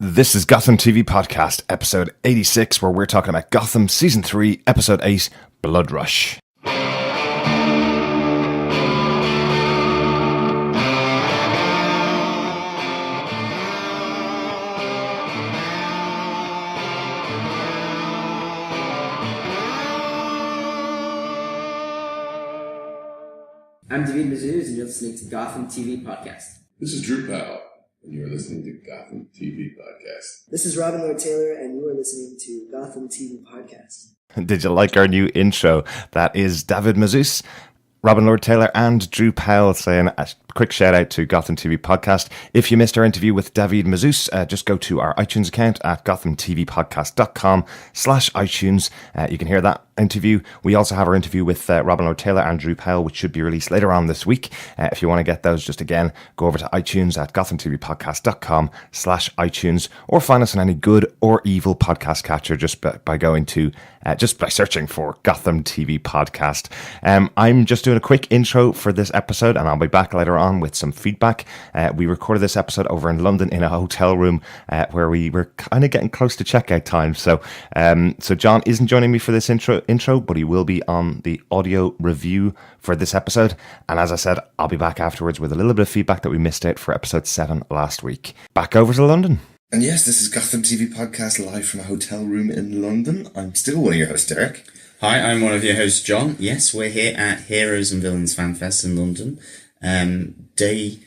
This is Gotham TV Podcast, episode 86, where we're talking about Gotham Season 3, episode 8, Blood Rush. I'm David Mazuz, and you're listening to Gotham TV Podcast. This is Drew Powell, and you're listening to Gotham TV Podcast. This is Robin Lord Taylor, and you are listening to Gotham TV Podcast. Did you like our new intro? That is David Mazuz, Robin Lord Taylor, and Drew Powell saying a quick shout out to Gotham TV Podcast. If you missed our interview with David Mazuz, just go to our iTunes account at gothamtvpodcast.com/iTunes. You can hear that interview. We also have our interview with Robin Lord Taylor and Drew Powell, which should be released later on this week. If you want to get those, just again, go over to iTunes at gothamtvpodcast.com/iTunes, or find us on any good or evil podcast catcher just by going to, just by searching for Gotham TV Podcast. I'm just doing a quick intro for this episode, and I'll be back later on with some feedback. We recorded this episode over in London in a hotel room where we were kind of getting close to checkout time. So John isn't joining me for this intro, but he will be on the audio review for this episode. And as I said, I'll be back afterwards with a little bit of feedback that we missed out for episode 7 last week. Back over to London. And yes, this is Gotham TV Podcast live from a hotel room in London. I'm still one of your hosts, Derek. Hi, I'm one of your hosts, John. Yes, we're here at Heroes and Villains Fan Fest in London. Day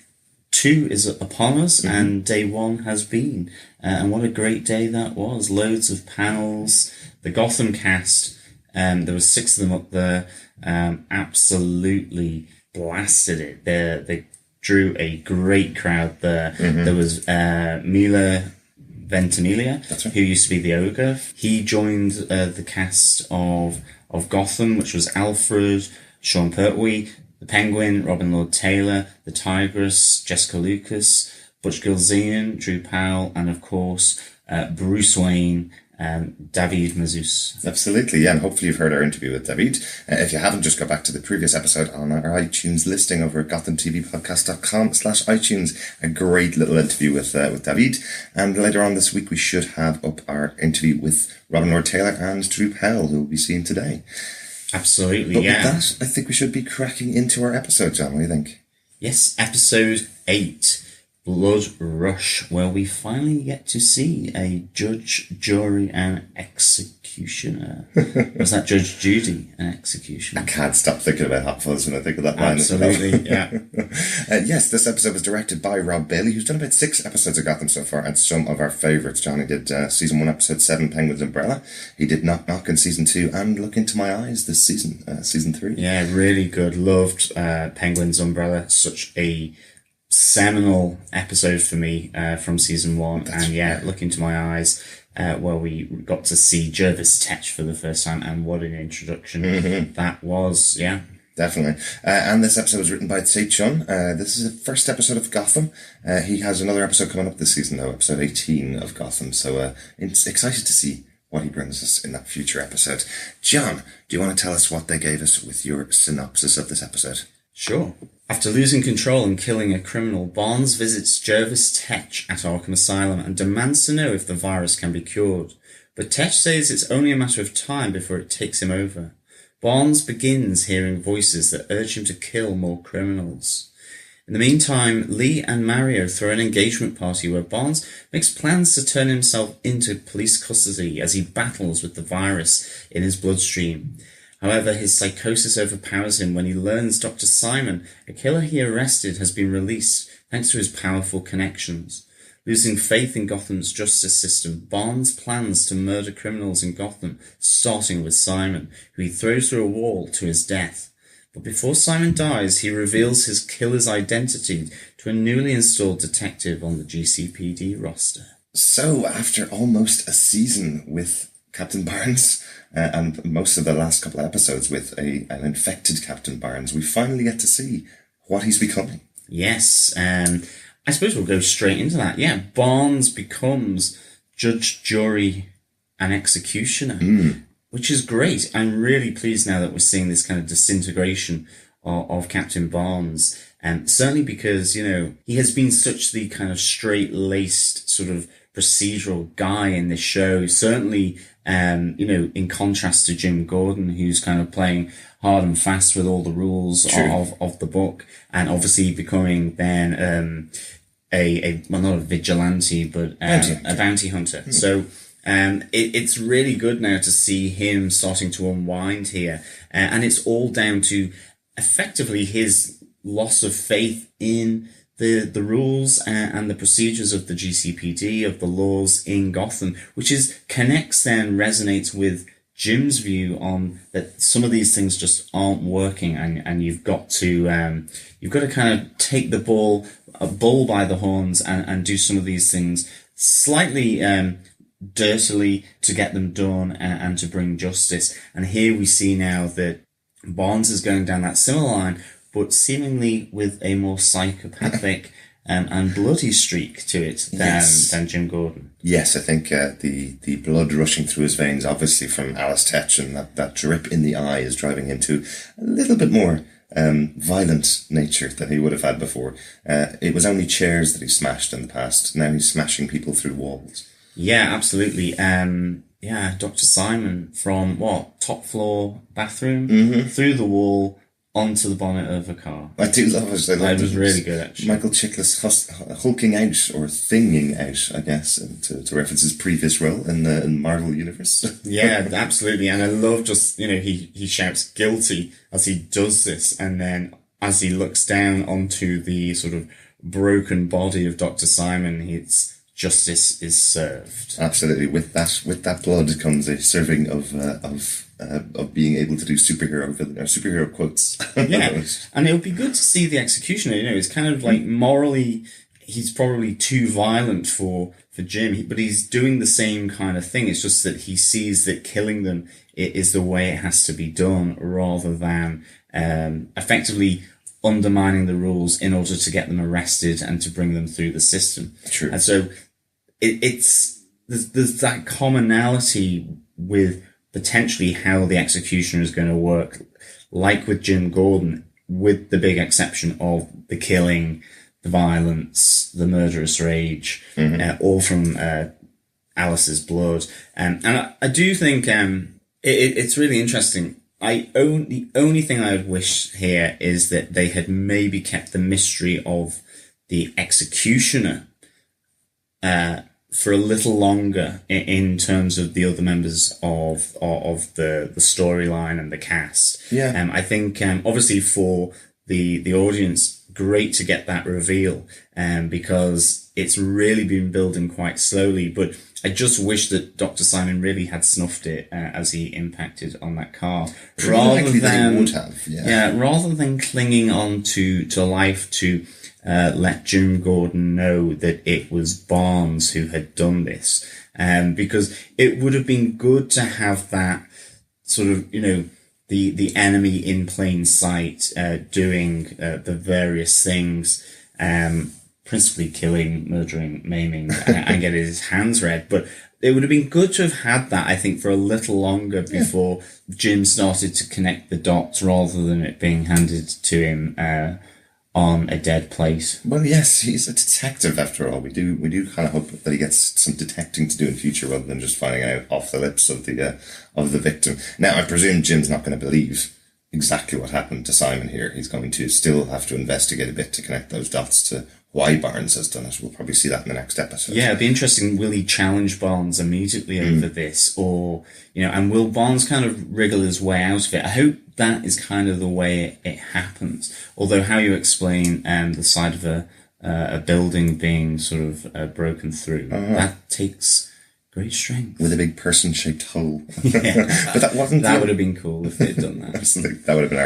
2 is upon us, and day 1 has been. And what a great day that was. Loads of panels, the Gotham cast. There were 6 of them up there. Absolutely blasted it. They drew a great crowd there. There was Mila Ventimiglia, That's right, who used to be the Ogre. He joined the cast of Gotham, which was Alfred, Sean Pertwee, the Penguin, Robin Lord Taylor, the Tigress, Jessica Lucas, Butch Gilzean, Drew Powell, and of course Bruce Wayne, David Mazuz. Absolutely, yeah, and hopefully you've heard our interview with David. If you haven't, just go back to the previous episode on our iTunes listing over at gothamtvpodcast.com/iTunes. A great little interview with David. And later on this week, we should have up our interview with Robin Lord Taylor and Drew Powell, who we'll be seeing today. Absolutely, But yeah. with that, I think we should be cracking into our episode, John. What do you think? Yes, episode 8, Blood Rush, where we finally get to see a judge, jury, and executioner. Was that Judge Judy, an executioner? I can't stop thinking about Hot Fuzz when I think of that line. Absolutely, yeah. Yes, this episode was directed by Rob Bailey, who's done about 6 episodes of Gotham so far, and some of our favourites. Johnny did season 1, episode 7, Penguin's Umbrella. He did Knock Knock in season 2, and Look Into My Eyes this season, season 3. Yeah, really good. Loved Penguin's Umbrella. Such a seminal episode for me from season 1. Look Into My Eyes, where we got to see Jervis Tetch for the first time, and what an introduction that was. Yeah, definitely. And this episode was written by Tsai Chun. This is the first episode of Gotham. He has another episode coming up this season, though, episode 18 of Gotham. So it's excited to see what he brings us in that future episode. John, do you want to tell us what they gave us with your synopsis of this episode? Sure. After losing control and killing a criminal, Barnes visits Jervis Tetch at Arkham Asylum and demands to know if the virus can be cured. But Tetch says it's only a matter of time before it takes him over. Barnes begins hearing voices that urge him to kill more criminals. In the meantime, Lee and Mario throw an engagement party where Barnes makes plans to turn himself into police custody as he battles with the virus in his bloodstream. However, his psychosis overpowers him when he learns Dr. Simon, a killer he arrested, has been released thanks to his powerful connections. Losing faith in Gotham's justice system, Barnes plans to murder criminals in Gotham, starting with Simon, who he throws through a wall to his death. But before Simon dies, he reveals his killer's identity to a newly installed detective on the GCPD roster. So, after almost a season with Captain Barnes, and most of the last couple of episodes with an infected Captain Barnes, we finally get to see what he's becoming. Yes, I suppose we'll go straight into that. Yeah, Barnes becomes judge, jury, and executioner, which is great. I'm really pleased now that we're seeing this kind of disintegration of Captain Barnes. Certainly because, you know, he has been such the kind of straight-laced sort of procedural guy in this show. Certainly, in contrast to Jim Gordon, who's kind of playing hard and fast with all the rules of the book, and obviously becoming then not a vigilante, but a bounty hunter. So it's really good now to see him starting to unwind here, and it's all down to effectively his loss of faith in the rules and the procedures of the GCPD, of the laws in Gotham, which resonates with Jim's view on that some of these things just aren't working, and you've got to kind of take the bull by the horns and do some of these things slightly dirtily to get them done and to bring justice. And here we see now that Barnes is going down that similar line, but seemingly with a more psychopathic and bloody streak to it than Jim Gordon. Yes, I think the blood rushing through his veins, obviously from Alice Tetch, and that drip in the eye is driving him to a little bit more violent nature than he would have had before. It was only chairs that he smashed in the past. Now he's smashing people through walls. Yeah, absolutely. Dr. Simon from top floor bathroom through the wall onto the bonnet of a car. I do love it. It was really good, actually. Michael Chiklis hulking out, or thinging out, I guess, to reference his previous role in the Marvel Universe. Yeah, absolutely. And I love just, he shouts guilty as he does this. And then as he looks down onto the sort of broken body of Dr. Simon, justice is served. Absolutely. With that blood comes a serving of being able to do superhero quotes. Yeah, and it would be good to see the executioner. It's kind of like morally, he's probably too violent for Jim, but he's doing the same kind of thing. It's just that he sees that killing them is the way it has to be done, rather than effectively undermining the rules in order to get them arrested and to bring them through the system. True. And so there's that commonality with potentially how the executioner is going to work, like with Jim Gordon, with the big exception of the killing, the violence, the murderous rage, all from Alice's blood. And I do think it's really interesting. The only thing I would wish here is that they had maybe kept the mystery of the executioner for a little longer in terms of the other members of the storyline and the cast. Yeah. I think obviously for the audience, great to get that reveal, because it's really been building quite slowly. But I just wish that Dr. Simon really had snuffed it as he impacted on that car, rather than clinging on to life to let Jim Gordon know that it was Barnes who had done this, because it would have been good to have that sort of, the enemy in plain sight, doing the various things, principally killing, murdering, maiming, and getting his hands read. But it would have been good to have had that, I think, for a little longer before Jim started to connect the dots, rather than it being handed to him on a dead plate. Well, yes, he's a detective after all. We do kind of hope that he gets some detecting to do in future, rather than just finding out off the lips of the victim. Now, I presume Jim's not going to believe exactly what happened to Simon here. He's going to still have to investigate a bit to connect those dots to why Barnes has done it. We'll probably see that in the next episode. Yeah, it'd be interesting. Will he challenge Barnes immediately over this, or and will Barnes kind of wriggle his way out of it? I hope that is kind of the way it happens. Although how you explain the side of a building being sort of broken through, that takes great strength. With a big person-shaped hole. Yeah. But that wasn't... That would have been cool if they'd done that. Absolutely. That would have been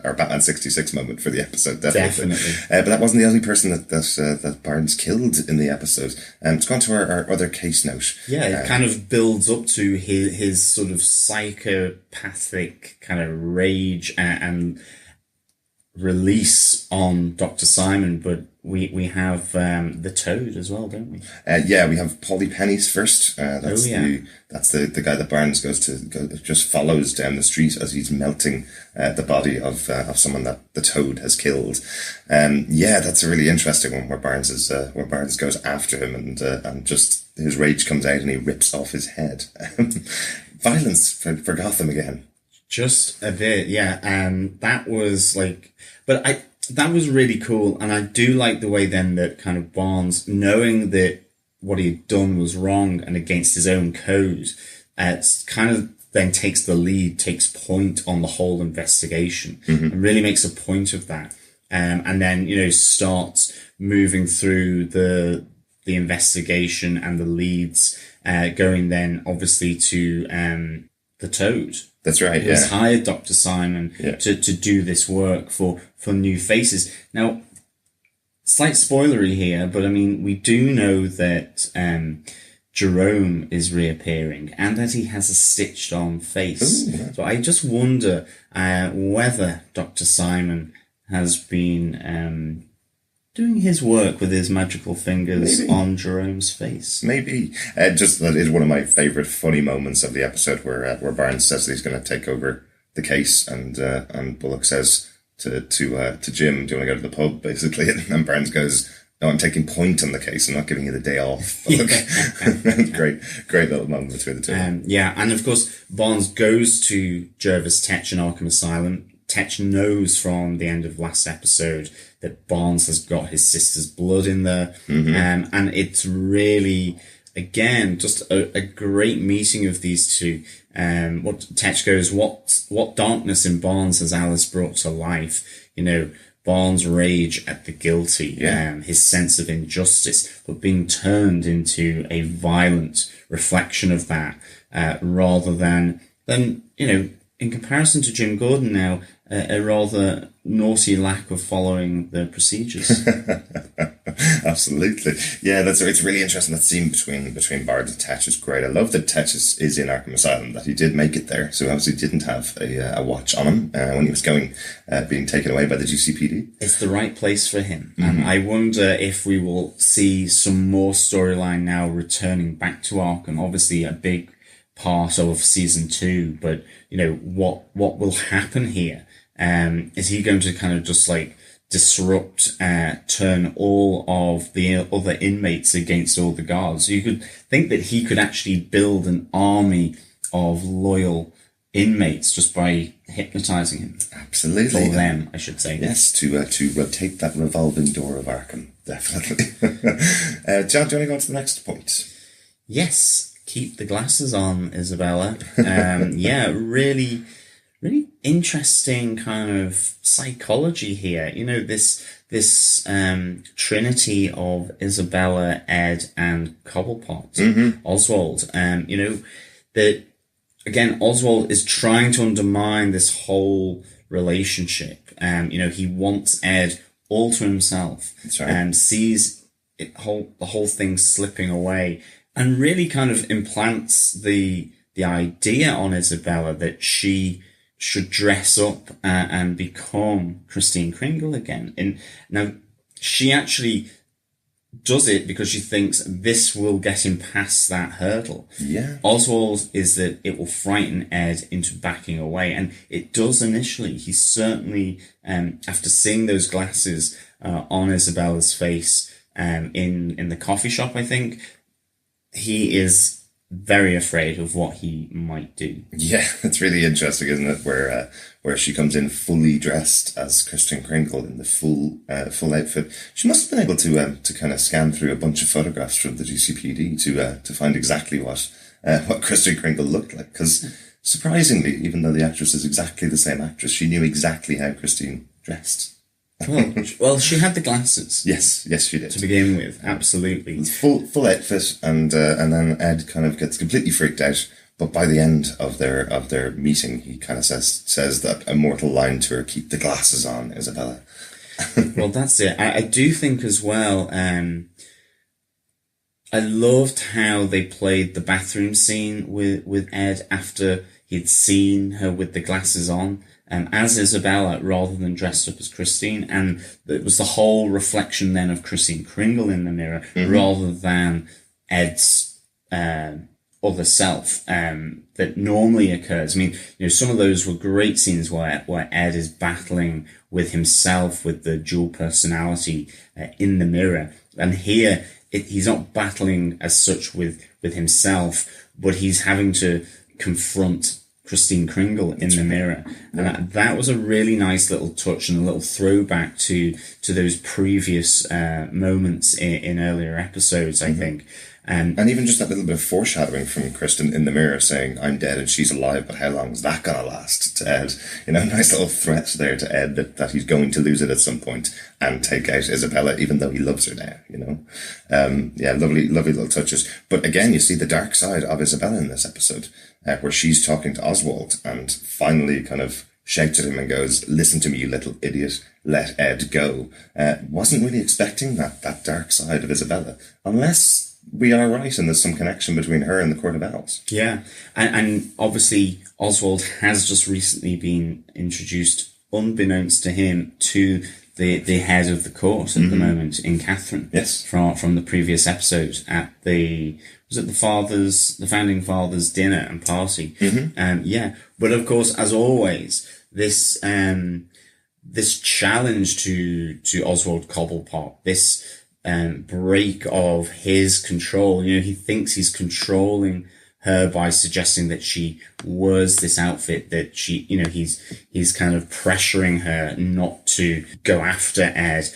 our Batman 66 moment for the episode, definitely. But that wasn't the only person that Barnes killed in the episode. Let's go on to our other case note. Yeah, it kind of builds up to his sort of psychopathic kind of rage and release on Dr. Simon, but we have the Toad as well, don't we? Yeah, we have Paulie Penny's first. That's the guy that Barnes just follows down the street as he's melting the body of someone that the Toad has killed. That's a really interesting one where Barnes goes after him and just his rage comes out and he rips off his head. Violence for Gotham again. Just a bit, yeah. That was that was really cool. And I do like the way then that kind of Barnes, knowing that what he'd done was wrong and against his own code, kind of then takes the lead, takes point on the whole investigation, and really makes a point of that. And then, starts moving through the investigation and the leads, going then obviously to the Toad. That's right. Who's hired Dr. Simon to do this work for new faces. Now, slight spoilery here, but I mean, we do know that Jerome is reappearing and that he has a stitched on face. Ooh, yeah. So I just wonder whether Dr. Simon has been doing his work with his magical fingers on Jerome's face. Maybe. Just that is one of my favourite funny moments of the episode where Barnes says that he's going to take over the case and Bullock says to Jim, do you want to go to the pub, basically? And Barnes goes, no, I'm taking point on the case. I'm not giving you the day off. Great little moment between the two. And of course, Barnes goes to Jervis Tetch in Arkham Asylum. Tetch knows from the end of last episode that Barnes has got his sister's blood in there. And it's really, again, just a great meeting of these two. What Tetch goes, what darkness in Barnes has Alice brought to life? Barnes' rage at the guilty, his sense of injustice, but being turned into a violent reflection of that, rather than, in comparison to Jim Gordon now, a rather naughty lack of following the procedures. Absolutely. Yeah, it's really interesting. That scene between Barnes and Tetch is great. I love that Tetch is in Arkham Asylum, that he did make it there. So he obviously didn't have a watch on him when he was being taken away by the GCPD. It's the right place for him. And I wonder if we will see some more storyline now returning back to Arkham. Obviously a big part of season 2, but what will happen here? Is he going to kind of just disrupt, turn all of the other inmates against all the guards? You could think that he could actually build an army of loyal inmates just by hypnotizing him. Absolutely. Or them, I should say. Yes, to rotate that revolving door of Arkham, definitely. John, do you want to go on to the next point? Yes. Keep the glasses on, Isabella. Really interesting kind of psychology here. This trinity of Isabella, Ed, and Cobblepot, Oswald. That again, Oswald is trying to undermine this whole relationship. He wants Ed all to himself, and sees the whole thing slipping away. And really kind of implants the idea on Isabella that she should dress up and become Christine Kringle again. And now she actually does it because she thinks this will get him past that hurdle. Yeah. Oswald is that it will frighten Ed into backing away. And it does initially. He certainly, after seeing those glasses on Isabella's face in the coffee shop, I think, he is very afraid of what he might do. Yeah, it's really interesting, isn't it? Where she comes in fully dressed as Christine Kringle in the full outfit. She must have been able to kind of scan through a bunch of photographs from the GCPD to find exactly what Christine Kringle looked like. Because surprisingly, even though the actress is exactly the same actress, she knew exactly how Christine dressed. Well, she had the glasses. Yes, she did. To begin with, absolutely. Full outfit, and then Ed kind of gets completely freaked out. But by the end of their meeting, he kind of says that immortal line to her: "Keep the glasses on, Isabella." Well, that's it. I do think as well. I loved how they played the bathroom scene with Ed after he'd seen her with the glasses on. as Isabella rather than dressed up as Christine. And it was the whole reflection then of Christine Kringle in the mirror rather than Ed's other self that normally occurs. I mean, some of those were great scenes where Ed is battling with himself, with the dual personality in the mirror. And here, he's not battling as such with himself, but he's having to confront Christine Kringle in the mirror. And that was a really nice little touch and a little throwback to those previous moments in earlier episodes, I think. And even just that little bit of foreshadowing from Kristen in the mirror saying, I'm dead and she's alive, but how long is that going to last, to Ed? Nice little threat there to Ed that he's going to lose it at some point and take out Isabella, even though he loves her now, lovely little touches. But again, you see the dark side of Isabella in this episode, where she's talking to Oswald and finally kind of shouts at him and goes, listen to me, you little idiot, let Ed go. Wasn't really expecting that dark side of Isabella, unless we are right and there's some connection between her and the Court of Owls. Yeah, and obviously Oswald has just recently been introduced, unbeknownst to him, to the head of the court at the moment in Catherine. Yes. From the previous episode at the founding fathers dinner and party. But of course, as always, this challenge to Oswald Cobblepot, this break of his control. He thinks he's controlling her by suggesting that she wears this outfit, that she, he's kind of pressuring her not to go after Ed.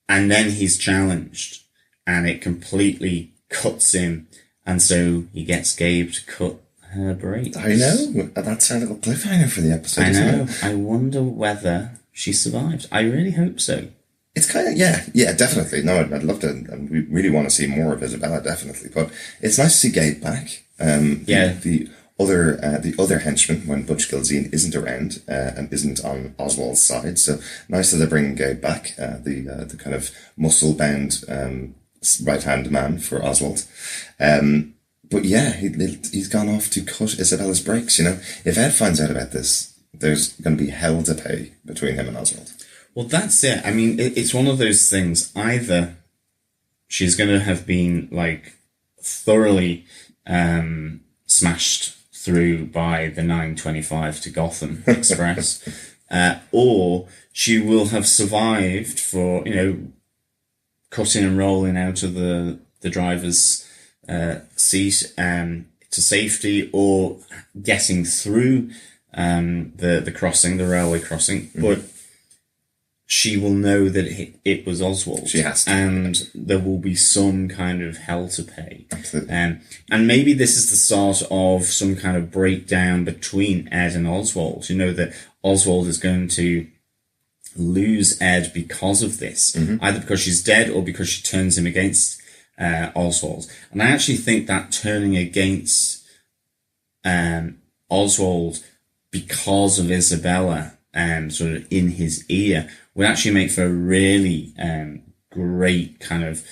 And then he's challenged and it completely cuts him. And so he gets Gabe to cut her break. I know. That sounds like a cliffhanger for the episode. I know. I wonder whether she survived. I really hope so. It's kind of, yeah, definitely. No, I'd love to, and we really want to see more of Isabella, definitely. But it's nice to see Gabe back. The other henchman, when Butch Gilzean isn't around and isn't on Oswald's side. So nice that they're bringing Gabe back, the kind of muscle-bound right-hand man for Oswald. But yeah, he's gone off to cut Isabella's brakes. If Ed finds out about this, there's going to be hell to pay between him and Oswald. Well, that's it. I mean, it's one of those things. Either she's going to have been thoroughly smashed through by the 9:25 to Gotham Express, or she will have survived for cutting and rolling out of the driver's seat to safety, or getting through the crossing, the railway crossing, but she will know that it was Oswald. She has to. And there will be some kind of hell to pay. Absolutely. And maybe this is the start of some kind of breakdown between Ed and Oswald. That Oswald is going to lose Ed because of this, either because she's dead or because she turns him against Oswald. And I actually think that turning against Oswald because of Isabella sort of in his ear would actually make for a really great kind of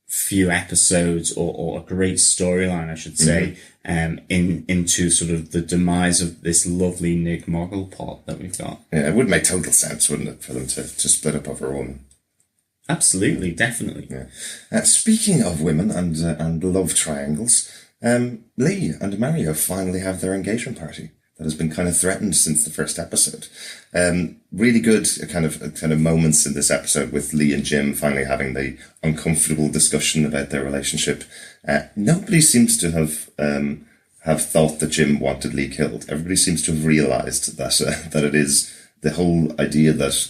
few episodes or a great storyline, I should say, into sort of the demise of this lovely Nick Mogglepot that we've got. Yeah, it would make total sense, wouldn't it, for them to split up over a woman? Absolutely, definitely. Yeah. Speaking of women and love triangles, Lee and Mario finally have their engagement party that has been kind of threatened since the first episode. Really good kind of moments in this episode with Lee and Jim finally having the uncomfortable discussion about their relationship. Nobody seems to have thought that Jim wanted Lee killed. Everybody seems to have realised that it is the whole idea that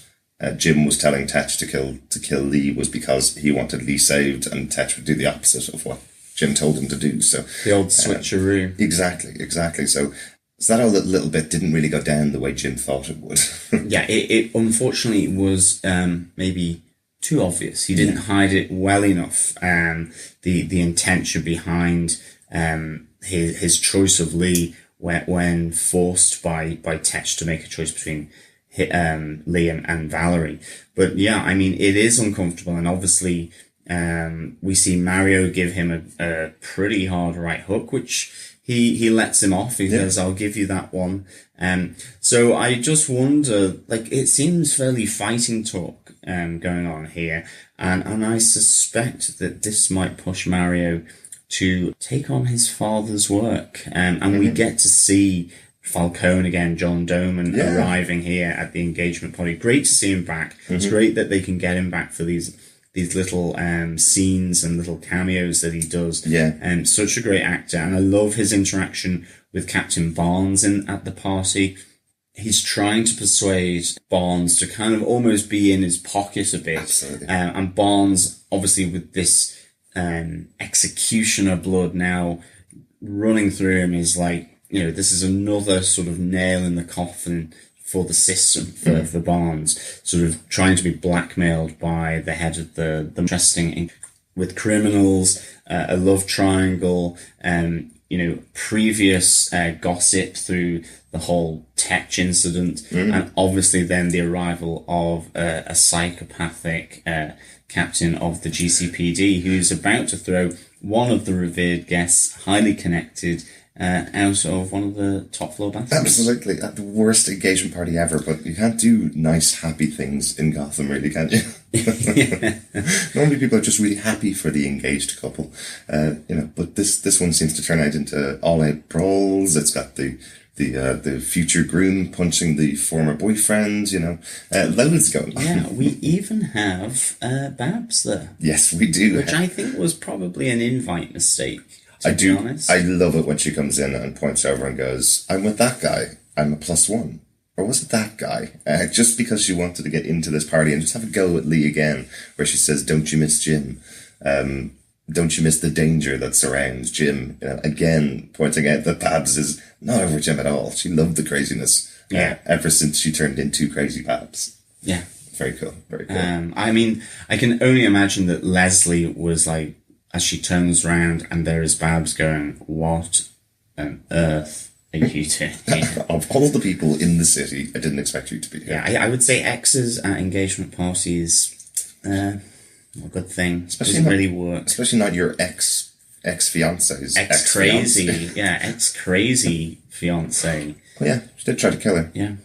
Jim was telling Tetch to kill Lee was because he wanted Lee saved, and Tetch would do the opposite of what Jim told him to do. So the old switcheroo. Exactly. So that whole little bit didn't really go down the way Jim thought it would. Yeah, it unfortunately was maybe too obvious. He didn't hide it well enough. The intention behind his choice of Lee when forced by Tetch to make a choice between Lee and Valerie. But yeah, I mean, it is uncomfortable, and obviously We see Mario give him a pretty hard right hook, which he lets him off. He says, I'll give you that one. So I just wonder, like, it seems fairly fighting talk going on here. And I suspect that this might push Mario to take on his father's work. And we get to see Falcone again, John Doman, arriving here at the engagement party. Great to see him back. It's great that they can get him back for these little scenes and little cameos that he does. Such a great actor. And I love his interaction with Captain Barnes at the party. He's trying to persuade Barnes to kind of almost be in his pocket a bit. Absolutely. And Barnes, obviously with this executioner blood now running through him, is like, this is another sort of nail in the coffin for the system, for Barnes, sort of trying to be blackmailed by the head of the interesting with criminals, a love triangle, previous gossip through the whole Tetch incident, and obviously then the arrival of a psychopathic captain of the GCPD who's about to throw one of the revered guests, highly connected, out of one of the top floor bathrooms. Absolutely. At the worst engagement party ever, but you can't do nice, happy things in Gotham, really, can you? Normally people are just really happy for the engaged couple, but this one seems to turn out into all-out brawls. It's got the future groom punching the former boyfriend, loads going on. Yeah, we even have Babs there. Yes, we do. Which I think was probably an invite mistake. I do. I love it when she comes in and points over and goes, "I'm with that guy. I'm a +1." Or was it that guy? Just because she wanted to get into this party and just have a go at Lee again, where she says, "Don't you miss Jim? Don't you miss the danger that surrounds Jim?" Again, pointing out that Babs is not over Jim at all. She loved the craziness ever since she turned into Crazy Babs. Yeah. Very cool. Very cool. I mean, I can only imagine that Leslie was like, as she turns round and there is Babs going, "What on earth are you doing?" Of all the people in the city, I didn't expect you to be here. Yeah, I would say exes at engagement parties, a good thing. Especially doesn't really work. Especially not your ex-fiance's ex-crazy, ex-crazy fiance. Well, yeah, she did try to kill her. Yeah.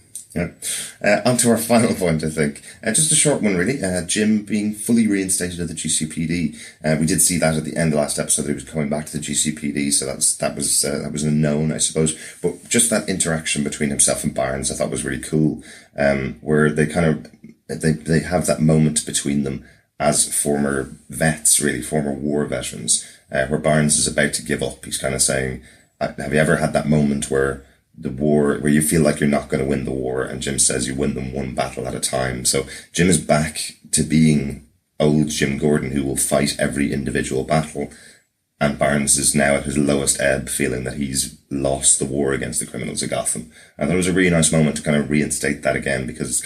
On to our final point, I think. Just a short one, really. Jim being fully reinstated at the GCPD. We did see that at the end of last episode, that he was coming back to the GCPD, so that was a known, I suppose. But just that interaction between himself and Barnes, I thought was really cool, where they they have that moment between them as former vets, really, former war veterans, where Barnes is about to give up. He's kind of saying, have you ever had that moment where the war, where you feel like you're not going to win the war, and Jim says you win them one battle at a time? So Jim is back to being old Jim Gordon, who will fight every individual battle, and Barnes is now at his lowest ebb, feeling that he's lost the war against the criminals of Gotham. And that was a really nice moment to kind of reinstate that again, because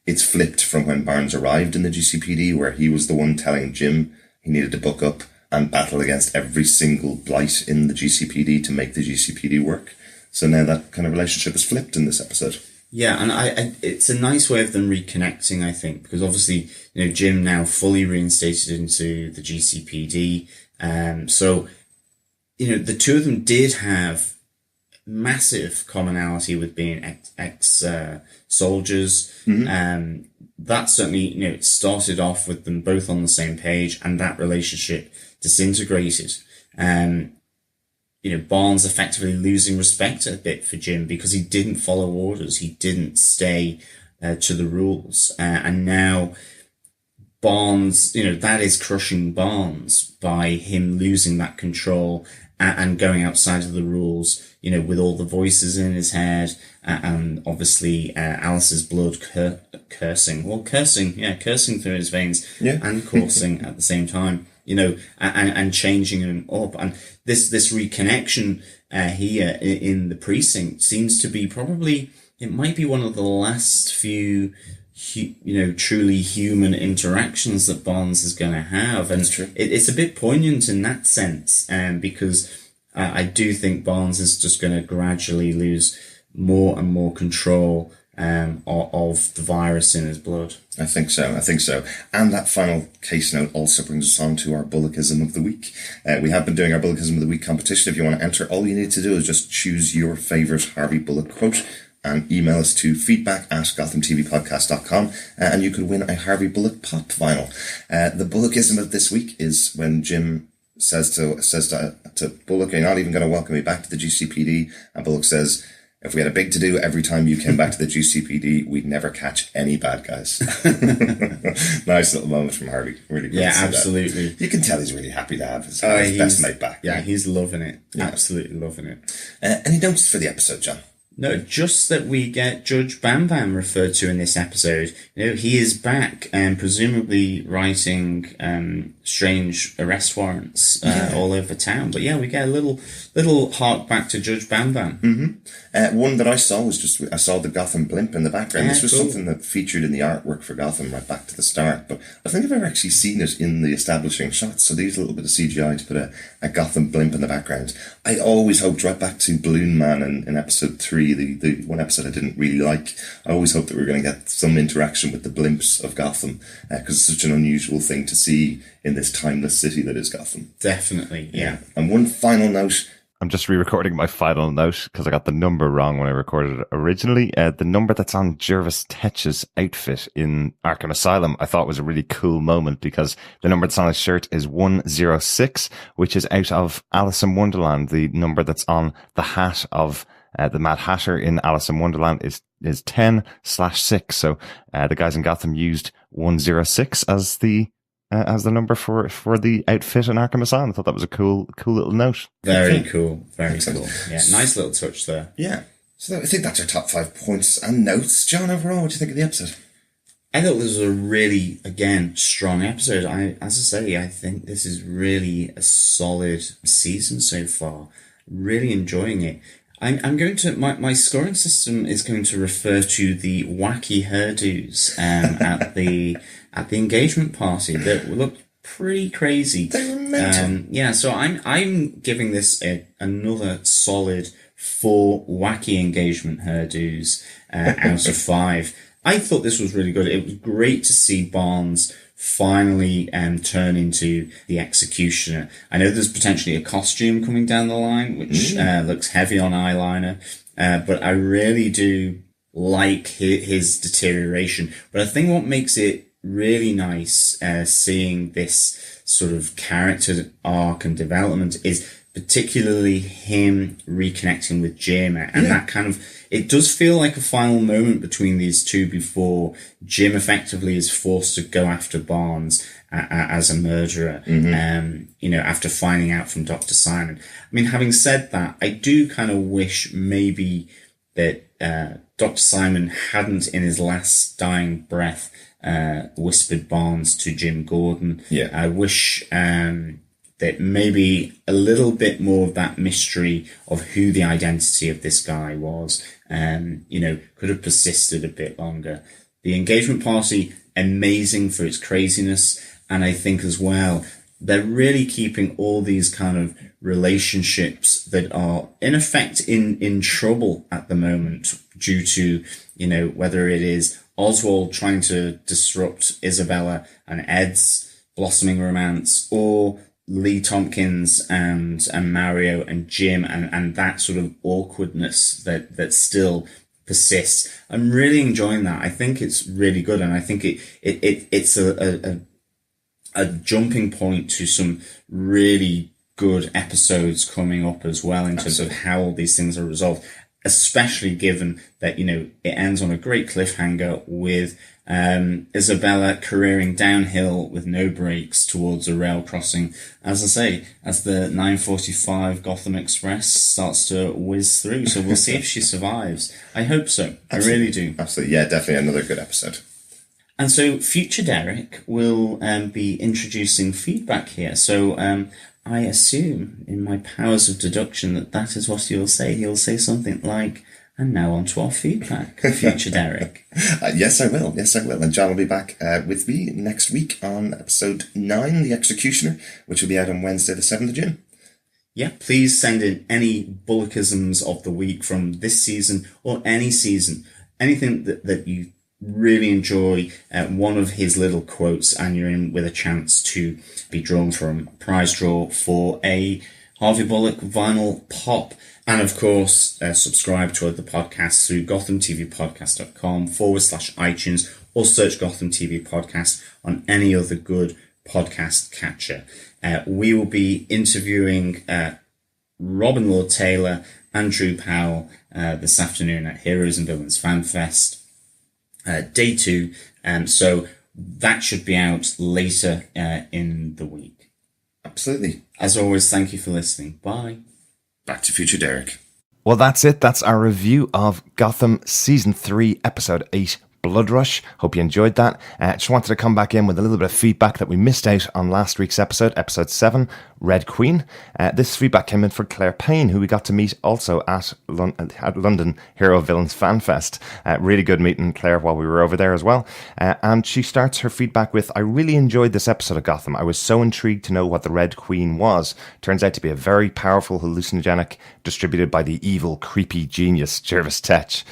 it's flipped from when Barnes arrived in the GCPD, where he was the one telling Jim he needed to buck up and battle against every single blight in the GCPD to make the GCPD work. So now that kind of relationship is flipped in this episode. Yeah, and I it's a nice way of them reconnecting, I think, because obviously, Jim now fully reinstated into the GCPD. So, the two of them did have massive commonality with being ex-soldiers. That certainly, it started off with them both on the same page, and that relationship disintegrated. Barnes effectively losing respect a bit for Jim because he didn't follow orders. He didn't stay to the rules. And now Barnes, that is crushing Barnes by him losing that control and going outside of the rules, with all the voices in his head and obviously Alice's blood coursing through his veins and coursing at the same time. And changing him up. And this reconnection here in the precinct seems to be it might be one of the last few, truly human interactions that Barnes is going to have. And it's a bit poignant in that sense, because I do think Barnes is just going to gradually lose more and more control of the virus in his blood. I think so. And that final case note also brings us on to our Bullockism of the Week. We have been doing our Bullockism of the Week competition. If you want to enter, all you need to do is just choose your favourite Harvey Bullock quote and email us to feedback@gothamtvpodcast.com, and you could win a Harvey Bullock pop vinyl. The Bullockism of this week is when Jim says to Bullock, "You're not even going to welcome me back to the GCPD," and Bullock says, "If we had a big to-do every time you came back to the GCPD, we'd never catch any bad guys." Nice little moment from Harvey. Really good. Yeah, absolutely. That. You can tell he's really happy to have his best mate back. Yeah, he's loving it. Yeah. Absolutely loving it. Any notes for the episode, John? No, just that we get Judge Bam Bam referred to in this episode. He is back and presumably writing strange arrest warrants all over town. But yeah, we get a little hark back to Judge Bam Bam. Mm-hmm. One that I saw was I saw the Gotham blimp in the background. This was something that featured in the artwork for Gotham right back to the start. But I think I've never actually seen it in the establishing shots. So there's a little bit of CGI to put a Gotham blimp in the background. I always hoped, right back to Balloon Man in episode 3, the one episode I didn't really like, I always hoped that we were going to get some interaction with the blimps of Gotham, because it's such an unusual thing to see in this timeless city that is Gotham. Definitely, yeah. And one final note. I'm just re-recording my final note because I got the number wrong when I recorded it originally. The number that's on Jervis Tetch's outfit in Arkham Asylum I thought was a really cool moment, because the number that's on his shirt is 106, which is out of Alice in Wonderland. The number that's on the hat of the Mad Hatter in Alice in Wonderland is 10/6. So the guys in Gotham used 106 as the number for the outfit in Arkham Asylum. I thought that was a cool little note. Very cool. Very cool. Yeah, nice little touch there. Yeah. So I think that's our top 5 points and notes. John, overall, what do you think of the episode? I thought this was a really, again, strong episode. I think this is really a solid season so far. Really enjoying it. I'm going to, my scoring system is going to refer to the wacky hairdos at the engagement party that looked pretty crazy. They were mental. Yeah, so I'm giving this another solid 4 wacky engagement hairdos out of 5. I thought this was really good. It was great to see Barnes finally turn into the executioner. I know there's potentially a costume coming down the line, which looks heavy on eyeliner, but I really do like his deterioration. But I think what makes it really nice seeing this sort of character arc and development is particularly him reconnecting with Jim, and that kind of, it does feel like a final moment between these two before Jim effectively is forced to go after Barnes as a murderer, after finding out from Dr. Simon. I mean, having said that, I do kind of wish maybe that Dr. Simon hadn't, in his last dying breath, whispered Barnes to Jim Gordon. Yeah. I wish that maybe a little bit more of that mystery of who the identity of this guy was, could have persisted a bit longer. The engagement party, amazing for its craziness. And I think as well, they're really keeping all these kind of relationships that are in effect in trouble at the moment due to, whether it is Oswald trying to disrupt Isabella and Ed's blossoming romance, or Lee Tompkins and Mario and Jim and that sort of awkwardness that still persists. I'm really enjoying that. I think it's really good, and I think it's a jumping point to some really good episodes coming up as well in terms of how all these things are resolved, especially given that, it ends on a great cliffhanger with Isabella careering downhill with no brakes towards a rail crossing, as I say, as the 9:45 Gotham Express starts to whiz through. So we'll see if she survives. I hope so. Absolutely. I really do. Absolutely. Yeah, definitely another good episode. And so future Derek will be introducing feedback here. So I assume in my powers of deduction that is what he'll say. He'll say something like, "And now on to our feedback, future Derek." Yes, I will. And John will be back with me next week on episode 9, The Executioner, which will be out on Wednesday, the 7th of June. Yeah, please send in any Bullockisms of the week from this season or any season. anything that you really enjoy, one of his little quotes, and you're in with a chance to be drawn from a prize draw for a Harvey Bullock vinyl pop. And of course, subscribe to the podcast through gothamtvpodcast.com/iTunes, or search Gotham TV Podcast on any other good podcast catcher. We will be interviewing Robin Lord Taylor and Drew Powell this afternoon at Heroes and Villains Fan Fest, day 2. So that should be out later in the week. Absolutely. As always, thank you for listening. Bye. Back to Future Derek. Well, that's it. That's our review of Gotham Season 3, Episode 8, Blood Rush. Hope you enjoyed that. Just wanted to come back in with a little bit of feedback that we missed out on last week's episode, Episode 7, Red Queen. This feedback came in for Claire Payne, who we got to meet also at London Hero Villains Fan Fest. Really good meeting Claire while we were over there as well. And she starts her feedback with, I really enjoyed this episode of Gotham. I was so intrigued to know what the Red Queen was. Turns out to be a very powerful hallucinogenic distributed by the evil, creepy genius Jervis Tetch.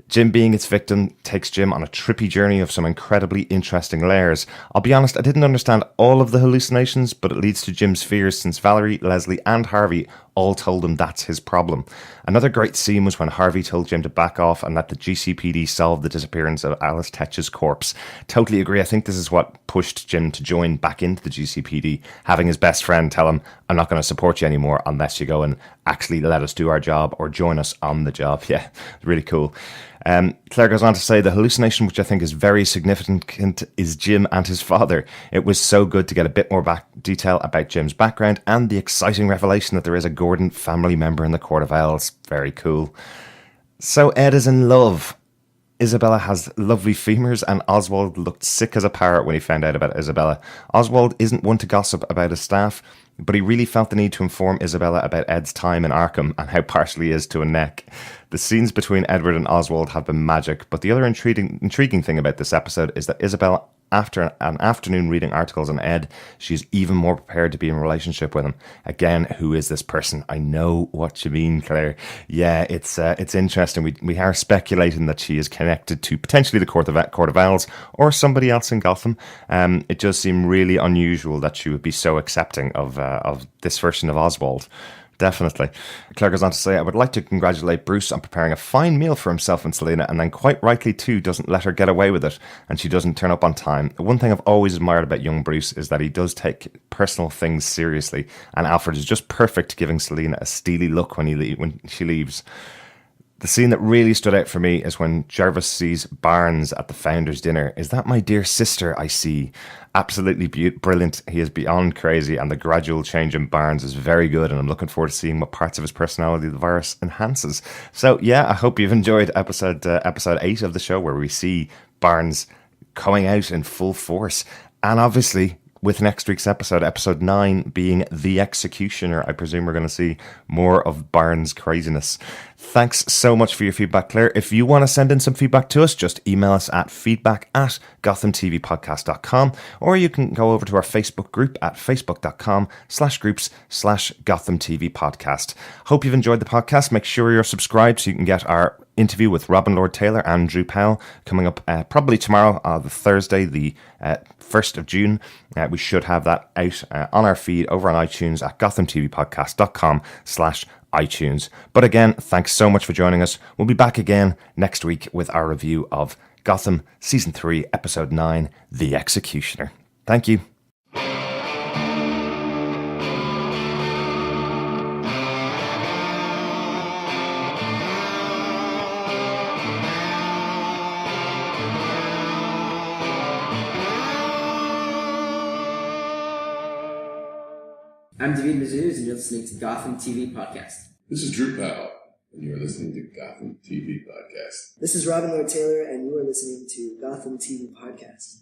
Jim, being its victim, takes Jim on a trippy journey of some incredibly interesting layers. I'll be honest, I didn't understand all of the hallucinations, but it leads to Jim's fears since Valerie, Leslie and Harvey all told him that's his problem. Another great scene was when Harvey told Jim to back off and let the GCPD solve the disappearance of Alice Tetch's corpse. Totally agree. I think this is what pushed Jim to join back into the GCPD, having his best friend tell him, I'm not going to support you anymore unless you go and actually let us do our job or join us on the job. Yeah, really cool. Claire goes on to say the hallucination, which I think is very significant, is Jim and his father. It was so good to get a bit more detail about Jim's background and the exciting revelation that there is a Gordon family member in the Court of Owls. Very cool. So Ed is in love. Isabella has lovely femurs, and Oswald looked sick as a parrot when he found out about Isabella. Oswald isn't one to gossip about his staff, but he really felt the need to inform Isabella about Ed's time in Arkham and how partial he is to a neck. The scenes between Edward and Oswald have been magic, but the other intriguing thing about this episode is that Isabella, after an afternoon reading articles on Ed, she's even more prepared to be in a relationship with him. Again, who is this person? I know what you mean, Claire. Yeah, it's interesting. We are speculating that she is connected to potentially the Court of Owls or somebody else in Gotham. It does seem really unusual that she would be so accepting of this version of Oswald. Definitely. Claire goes on to say, I would like to congratulate Bruce on preparing a fine meal for himself and Selena, and then quite rightly too doesn't let her get away with it, and she doesn't turn up on time. The one thing I've always admired about young Bruce is that he does take personal things seriously, and Alfred is just perfect, giving Selena a steely look when she leaves. The scene that really stood out for me is when Jarvis sees Barnes at the Founders' Dinner. Is that my dear sister I see? Absolutely brilliant. He is beyond crazy, and the gradual change in Barnes is very good, and I'm looking forward to seeing what parts of his personality the virus enhances. So yeah, I hope you've enjoyed episode 8 of the show, where we see Barnes coming out in full force. And obviously, with next week's episode 9 being The Executioner, I presume we're going to see more of Barnes' craziness. Thanks so much for your feedback, Claire. If you want to send in some feedback to us, just email us at feedback@gothamtvpodcast.com, or you can go over to our Facebook group at facebook.com/groups/gothamtvpodcast. Hope you've enjoyed the podcast. Make sure you're subscribed so you can get our interview with Robin Lord Taylor and Drew Powell coming up probably tomorrow, the Thursday, the 1st of June. We should have that out on our feed over on iTunes at gothamtvpodcast.com/iTunes. But again, thanks so much for joining us. We'll be back again next week with our review of Gotham Season 3, Episode 9, The Executioner. Thank you. I'm David Mazuz, and you're listening to Gotham TV Podcast. This is Drew Powell, and you're listening to Gotham TV Podcast. This is Robin Lord Taylor, and you are listening to Gotham TV Podcast.